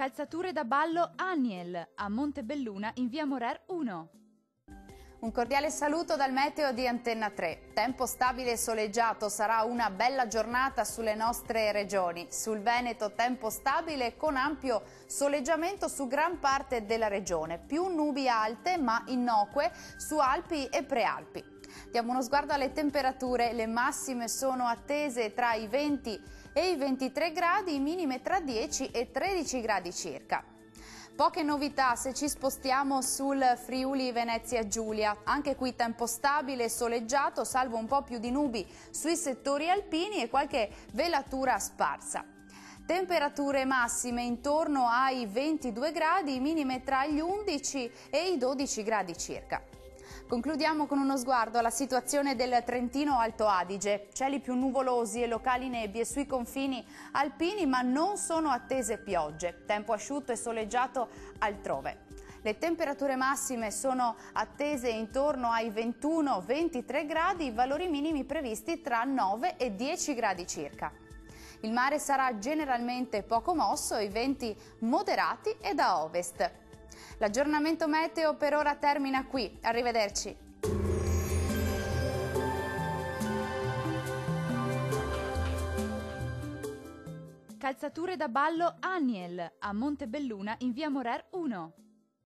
Calzature da ballo Aniel a Montebelluna in via Morer 1. Un cordiale saluto dal meteo di Antenna 3. Tempo stabile e soleggiato, sarà una bella giornata sulle nostre regioni. Sul Veneto tempo stabile con ampio soleggiamento su gran parte della regione. Più nubi alte ma innocue su Alpi e Prealpi. Diamo uno sguardo alle temperature, le massime sono attese tra i 20 e i 23 gradi, minime tra 10 e 13 gradi circa. Poche novità se ci spostiamo sul Friuli Venezia Giulia, anche qui tempo stabile e soleggiato, salvo un po' più di nubi sui settori alpini e qualche velatura sparsa. Temperature massime intorno ai 22 gradi, minime tra gli 11 e i 12 gradi circa. Concludiamo con uno sguardo alla situazione del Trentino Alto Adige. Cieli più nuvolosi e locali nebbie sui confini alpini, ma non sono attese piogge. Tempo asciutto e soleggiato altrove. Le temperature massime sono attese intorno ai 21-23 gradi, valori minimi previsti tra 9 e 10 gradi circa. Il mare sarà generalmente poco mosso, i venti moderati e da ovest. L'aggiornamento meteo per ora termina qui. Arrivederci. Calzature da ballo Aniel a Montebelluna in via Morer 1.